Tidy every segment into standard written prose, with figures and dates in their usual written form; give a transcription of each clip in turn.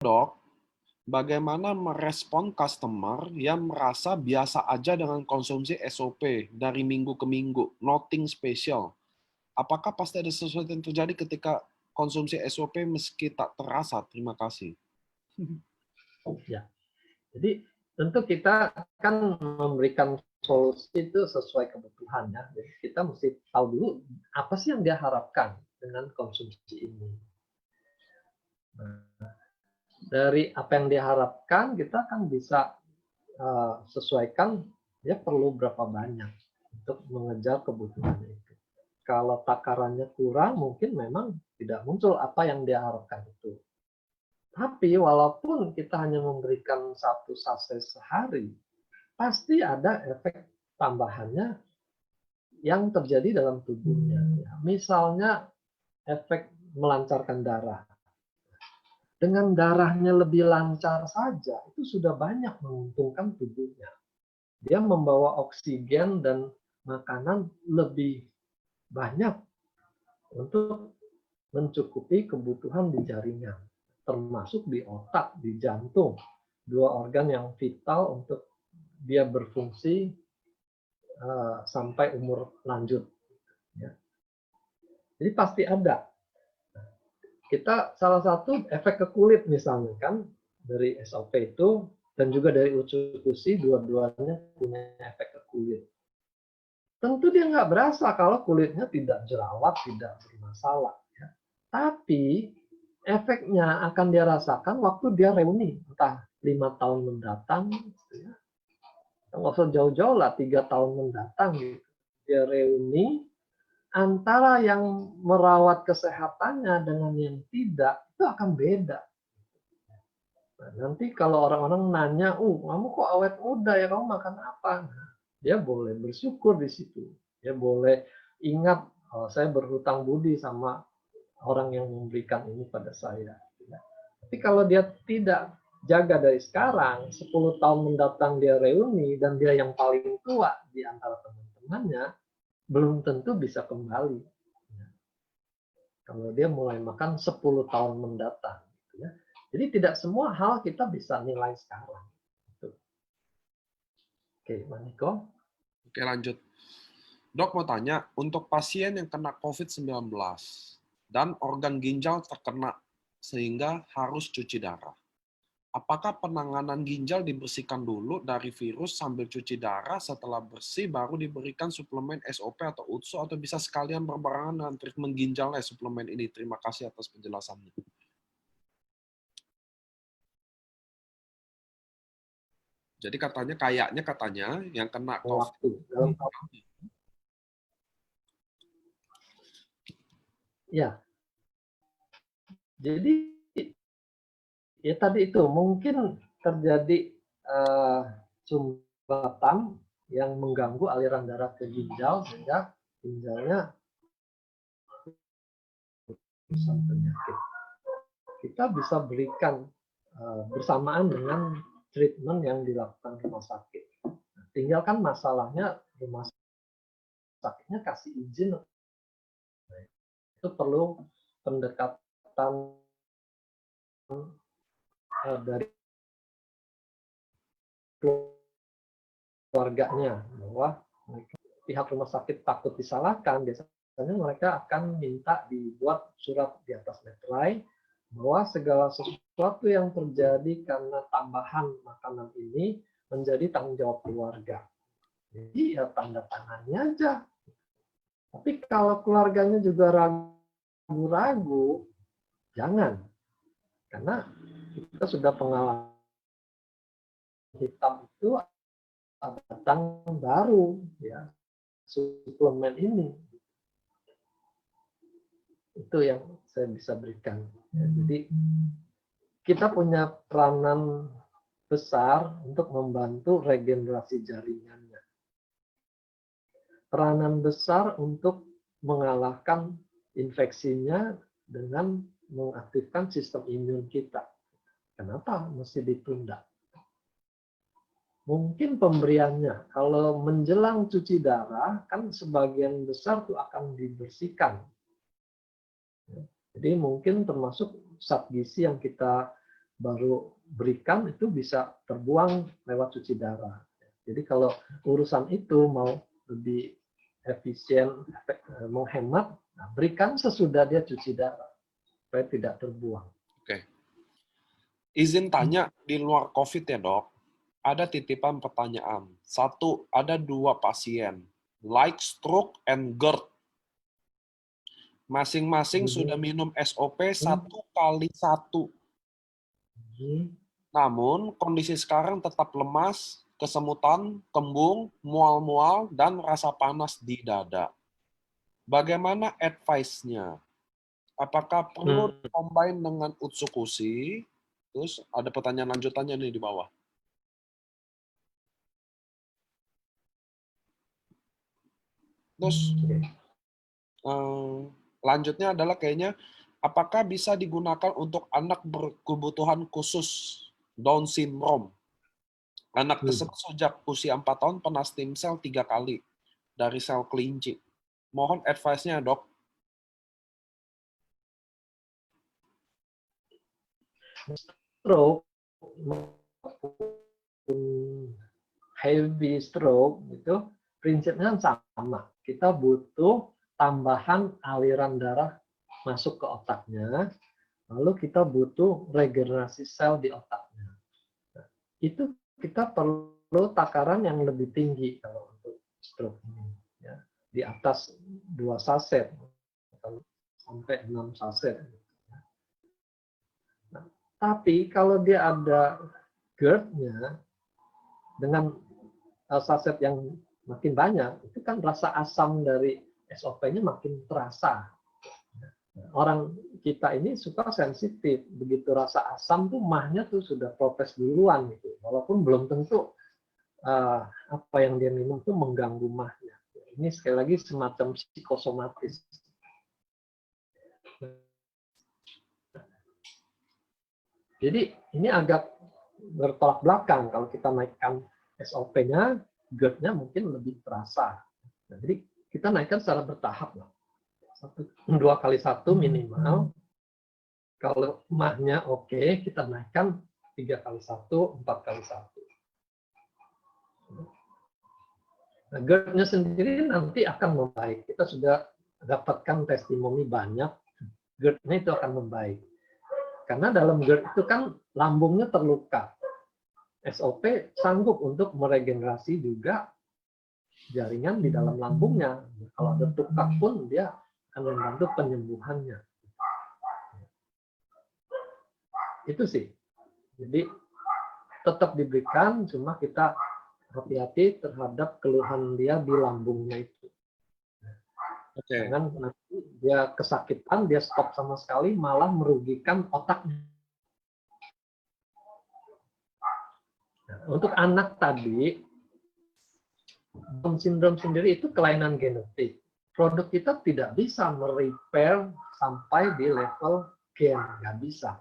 Dok, bagaimana merespon customer yang merasa biasa aja dengan konsumsi SOP dari minggu ke minggu, nothing special? Apakah pasti ada sesuatu yang terjadi ketika konsumsi SOP meski tak terasa? Terima kasih. Ya, jadi tentu kita akan memberikan solusi itu sesuai kebutuhan ya. Jadi kita mesti tahu dulu apa sih yang dia harapkan dengan konsumsi ini. Nah, dari apa yang diharapkan kita kan bisa sesuaikan dia perlu berapa banyak untuk mengejar kebutuhan itu. Kalau takarannya kurang, mungkin memang tidak muncul apa yang dia harapkan itu. Tapi walaupun kita hanya memberikan 1 saset sehari, pasti ada efek tambahannya yang terjadi dalam tubuhnya. Misalnya efek melancarkan darah. Dengan darahnya lebih lancar saja, itu sudah banyak menguntungkan tubuhnya. Dia membawa oksigen dan makanan lebih banyak untuk mencukupi kebutuhan di jaringan, termasuk di otak, di jantung, 2 organ yang vital untuk dia berfungsi sampai umur lanjut. Ya. Jadi pasti ada. Kita salah satu efek ke kulit misalnya kan dari SOP itu dan juga dari usus dua-duanya punya efek ke kulit. Tentu dia nggak berasa kalau kulitnya tidak jerawat, tidak bermasalah. Ya. Tapi efeknya akan dia rasakan waktu dia reuni, entah 5 tahun mendatang, gitu ya. Nggak usah jauh-jauh lah, 3 tahun mendatang. Gitu. Dia reuni, antara yang merawat kesehatannya dengan yang tidak, itu akan beda. Nah, nanti kalau orang-orang nanya, kamu kok awet muda ya, kamu makan apa? Nah, dia boleh bersyukur di situ. Dia boleh ingat, saya berhutang budi sama orang yang memberikan ini pada saya. Tapi kalau dia tidak jaga dari sekarang, 10 tahun mendatang dia reuni, dan dia yang paling tua di antara teman-temannya, belum tentu bisa kembali. Kalau dia mulai makan 10 tahun mendatang. Jadi tidak semua hal kita bisa nilai sekarang. Oke, Maniko. Oke, lanjut. Dok mau tanya, untuk pasien yang kena COVID-19 dan organ ginjal terkena sehingga harus cuci darah, apakah penanganan ginjal dibersihkan dulu dari virus sambil cuci darah, setelah bersih baru diberikan suplemen SOP atau UTSO, atau bisa sekalian berbarengan dengan treatment ginjalnya suplemen ini? Terima kasih atas penjelasannya. Jadi katanya yang kena COVID. Ya. Jadi ya tadi itu mungkin terjadi sumbatan yang mengganggu aliran darah ke ginjal sehingga ginjalnya penyakit. Kita bisa berikan bersamaan dengan treatment yang dilakukan rumah sakit. Tinggal kan masalahnya rumah sakitnya kasih izin. Itu perlu pendekatan dari keluarganya, bahwa pihak rumah sakit takut disalahkan. Biasanya mereka akan minta dibuat surat di atas meterai bahwa segala sesuatu yang terjadi karena tambahan makanan ini menjadi tanggung jawab keluarga. Jadi ya tanda tangannya aja. Tapi kalau keluarganya juga ragu-ragu, jangan. Karena kita sudah pengalaman hitam itu datang baru, ya suplemen ini. Itu yang saya bisa berikan. Ya, jadi kita punya peranan besar untuk membantu regenerasi jaringannya. Peranan besar untuk mengalahkan infeksinya dengan mengaktifkan sistem imun kita. Kenapa mesti ditunda? Mungkin pemberiannya, kalau menjelang cuci darah, kan sebagian besar tuh akan dibersihkan. Jadi mungkin termasuk zat gizi yang kita baru berikan itu bisa terbuang lewat cuci darah. Jadi kalau urusan itu mau lebih efisien, menghemat, nah berikan sesudah dia cuci darah supaya tidak terbuang. Oke. Izin tanya di luar COVID ya dok, ada titipan pertanyaan. 1, ada 2 pasien, like stroke and GERD. Masing-masing sudah minum SOP 1x1. Namun, kondisi sekarang tetap lemas, kesemutan, kembung, mual-mual, dan rasa panas di dada. Bagaimana advice-nya? Apakah perlu combine dengan Utsukushi? Terus ada pertanyaan lanjutannya nih di bawah. Terus lanjutnya adalah kayaknya, apakah bisa digunakan untuk anak berkebutuhan khusus Down syndrome? Anak tersebut sejak usia 4 tahun pernah stem cell 3 kali dari sel kelinci. Mohon advice-nya, dok. Stroke, heavy stroke itu prinsipnya sama. Kita butuh tambahan aliran darah masuk ke otaknya, lalu kita butuh regenerasi sel di otaknya. Nah, itu kita perlu takaran yang lebih tinggi kalau untuk stroke ini, ya. Di atas 2 saset sampai 6 saset. Nah, tapi kalau dia ada GERD-nya dengan saset yang makin banyak, itu kan rasa asam dari SOP-nya makin terasa. Orang kita ini suka sensitif, begitu rasa asam tuh mahnya tuh sudah protes duluan gitu, walaupun belum tentu apa yang dia minum tuh mengganggu mahnya. Ini sekali lagi semacam psikosomatis. Jadi ini agak bertolak belakang kalau kita naikkan SOP-nya, GERD-nya mungkin lebih terasa. Nah, jadi kita naikkan secara bertahap lah. 2 kali 1 minimal. Kalau mahnya oke, kita naikkan 3 kali 1, 4 kali 1. Nah, GERD-nya sendiri nanti akan membaik. Kita sudah dapatkan testimoni banyak, GERD-nya itu akan membaik. Karena dalam GERD itu kan lambungnya terluka. SOP sanggup untuk meregenerasi juga jaringan di dalam lambungnya. Kalau ada tukak pun dia akan membantu penyembuhannya. Itu sih. Jadi tetap diberikan, cuma kita hati-hati terhadap keluhan dia di lambungnya itu. Jangan nanti dia kesakitan, dia stop sama sekali, malah merugikan otaknya. Untuk anak tadi, Down syndrome sendiri itu kelainan genetik. Produk kita tidak bisa merepair sampai di level gen, nggak bisa.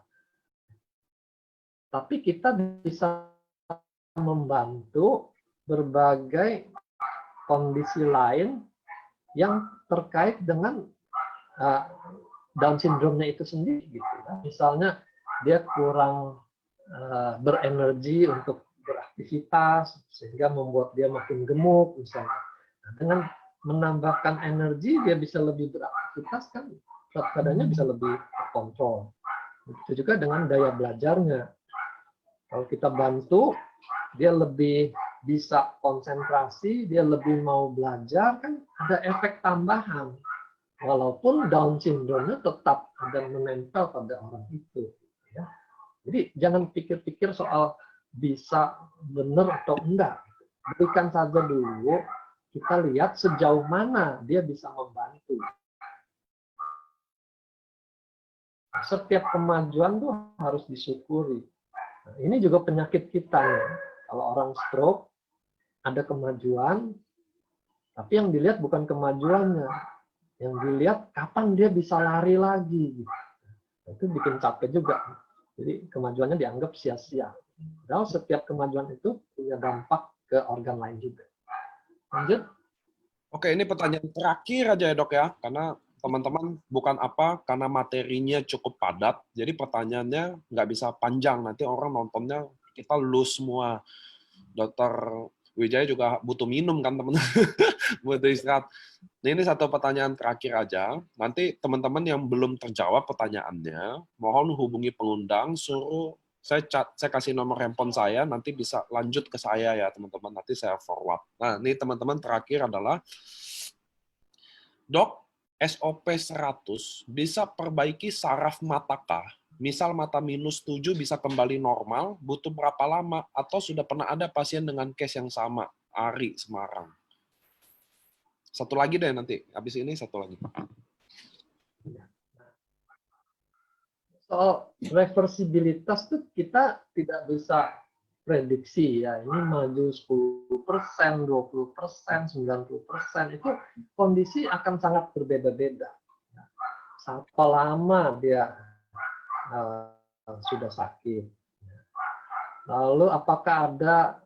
Tapi kita bisa membantu berbagai kondisi lain yang terkait dengan Down syndrome-nya itu sendiri. Gitu. Misalnya dia kurang berenergi untuk beraktivitas sehingga membuat dia makin gemuk misalnya. Nah, dengan menambahkan energi dia bisa lebih beraktivitas kan berat badannya bisa lebih terkontrol. Itu juga dengan daya belajarnya. Kalau kita bantu dia lebih bisa konsentrasi, dia lebih mau belajar, kan ada efek tambahan. Walaupun Down syndrome-nya tetap ada menempel pada orang itu. Ya. Jadi jangan pikir-pikir soal bisa benar atau enggak. Berikan saja dulu, kita lihat sejauh mana dia bisa membantu. Setiap kemajuan tuh harus disyukuri. Nah, ini juga penyakit kita nih. Kalau orang stroke, ada kemajuan, tapi yang dilihat bukan kemajuannya. Yang dilihat kapan dia bisa lari lagi. Itu bikin capek juga. Jadi kemajuannya dianggap sia-sia. Padahal setiap kemajuan itu punya dampak ke organ lain juga. Lanjut. Oke, ini pertanyaan terakhir aja ya dok ya, karena teman-teman, bukan apa, karena materinya cukup padat, jadi pertanyaannya nggak bisa panjang, nanti orang nontonnya kita lose semua. Dokter Wijaya juga butuh minum kan teman-teman, butuh istirahat. Nah, ini satu pertanyaan terakhir aja, nanti teman-teman yang belum terjawab pertanyaannya, mohon hubungi pengundang, suruh saya kasih nomor handphone saya, nanti bisa lanjut ke saya ya teman-teman, nanti saya forward. Nah, ini teman-teman terakhir adalah, Dok, SOP 100 bisa perbaiki saraf matakah? Misal mata -7 bisa kembali normal, butuh berapa lama? Atau sudah pernah ada pasien dengan case yang sama? Ari, Semarang. Satu lagi deh nanti, habis ini satu lagi. Soal reversibilitas tuh kita tidak bisa prediksi ya. Ini maju 10%, 20%, 90%, itu kondisi akan sangat berbeda-beda. Berapa lama dia sudah sakit. Lalu apakah ada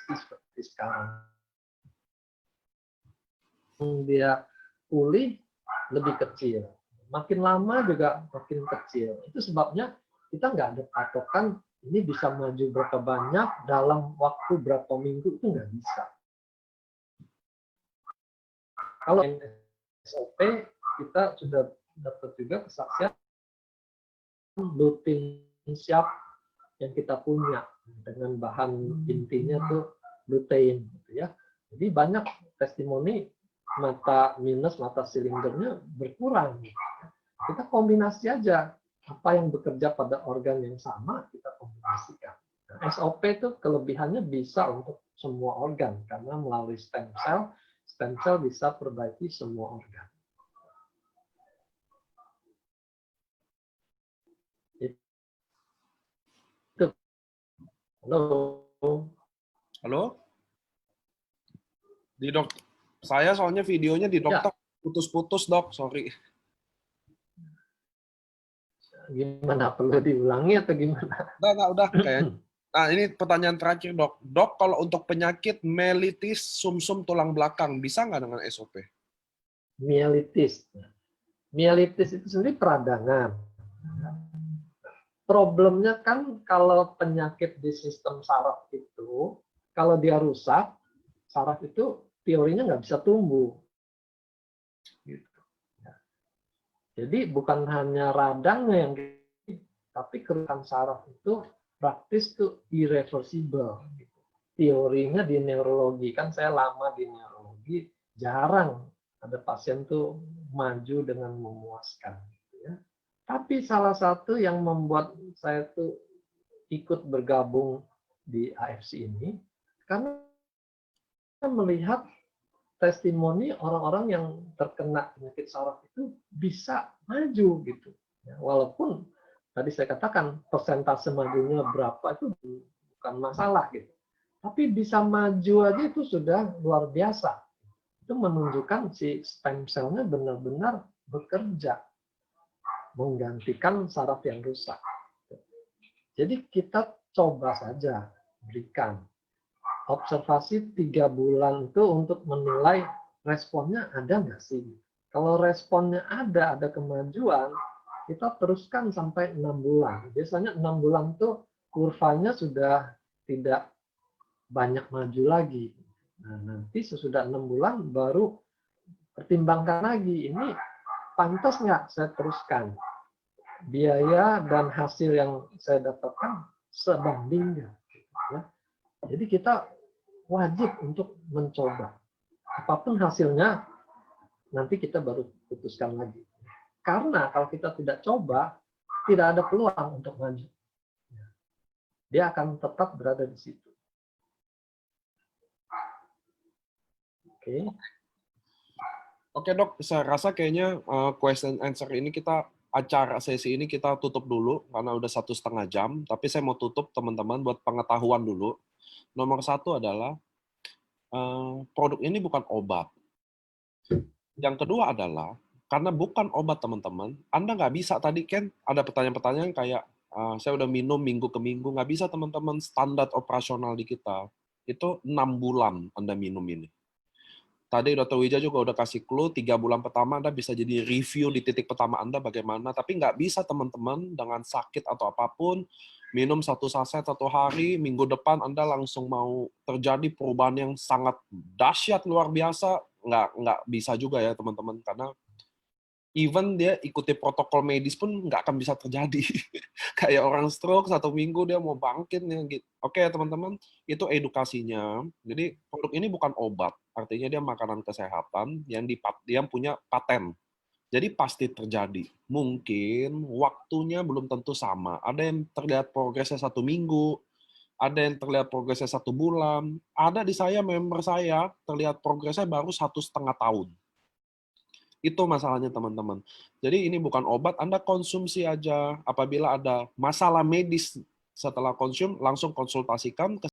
seperti sekarang dia pulih lebih kecil, makin lama juga makin kecil. Itu sebabnya kita nggak ada patokan ini bisa maju berapa banyak dalam waktu berapa minggu, itu nggak bisa. Kalau SOP kita sudah dapat juga kesaksian lutein siap yang kita punya dengan bahan intinya tuh lutein, gitu ya. Jadi banyak testimoni mata minus, mata silindernya berkurang. Kita kombinasi aja apa yang bekerja pada organ yang sama, kita kombinasikan. Nah, SOP itu kelebihannya bisa untuk semua organ karena melalui stem cell bisa perbaiki semua organ. Itu. Halo. Halo? Di dok, saya soalnya videonya di dokter putus-putus dok, sorry. Gimana, perlu diulangi atau gimana? Udah kayaknya. Nah, ini pertanyaan terakhir, Dok. Dok, kalau untuk penyakit mielitis sumsum tulang belakang, bisa nggak dengan SOP? Mielitis. Mielitis itu sendiri peradangan. Problemnya kan kalau penyakit di sistem saraf itu, kalau dia rusak, saraf itu teorinya nggak bisa tumbuh. Jadi bukan hanya radangnya yang, tapi kerusakan saraf itu praktis tuh irreversible. Teorinya di neurologi, kan saya lama di neurologi, jarang ada pasien tuh maju dengan memuaskan. Tapi salah satu yang membuat saya tuh ikut bergabung di AFC ini, karena melihat testimoni orang-orang yang terkena penyakit saraf itu bisa maju gitu. Walaupun tadi saya katakan persentase majunya berapa itu bukan masalah gitu. Tapi bisa maju aja itu sudah luar biasa. Itu menunjukkan si stem cell-nya benar-benar bekerja menggantikan saraf yang rusak. Jadi kita coba saja berikan observasi 3 bulan itu untuk menilai responnya ada nggak sih. Kalau responnya ada kemajuan, kita teruskan sampai 6 bulan. Biasanya 6 bulan itu kurvanya sudah tidak banyak maju lagi. Nah, nanti sesudah 6 bulan baru pertimbangkan lagi, ini pantas nggak saya teruskan. Biaya dan hasil yang saya dapatkan sebanding nggak. Ya. Jadi kita wajib untuk mencoba. Apapun hasilnya, nanti kita baru putuskan lagi. Karena kalau kita tidak coba, tidak ada peluang untuk maju. Dia akan tetap berada di situ. Oke. Oke dok, saya rasa kayaknya question answer ini acara sesi ini kita tutup dulu karena udah 1,5 jam. Tapi saya mau tutup teman-teman buat pengetahuan dulu. Nomor 1 adalah produk ini bukan obat. Yang kedua adalah karena bukan obat teman-teman, Anda nggak bisa tadi kan ada pertanyaan-pertanyaan kayak saya udah minum minggu ke minggu, nggak bisa teman-teman, standar operasional di kita itu 6 bulan Anda minum ini. Tadi Dr. Wija juga udah kasih clue, 3 bulan pertama Anda bisa jadi review di titik pertama Anda bagaimana, tapi nggak bisa teman-teman dengan sakit atau apapun, minum 1 saset 1 hari, minggu depan Anda langsung mau terjadi perubahan yang sangat dahsyat, luar biasa, nggak bisa juga ya teman-teman, karena even dia ikuti protokol medis pun nggak akan bisa terjadi. Kayak orang stroke 1 minggu dia mau bangkit nih, gitu. Oke teman-teman, itu edukasinya. Jadi produk ini bukan obat, artinya dia makanan kesehatan yang punya paten. Jadi pasti terjadi. Mungkin waktunya belum tentu sama. Ada yang terlihat progresnya 1 minggu, ada yang terlihat progresnya 1 bulan. Ada di saya, member saya, terlihat progresnya baru 1,5 tahun. Itu masalahnya teman-teman. Jadi ini bukan obat, Anda konsumsi aja. Apabila ada masalah medis setelah konsum, langsung konsultasikan ke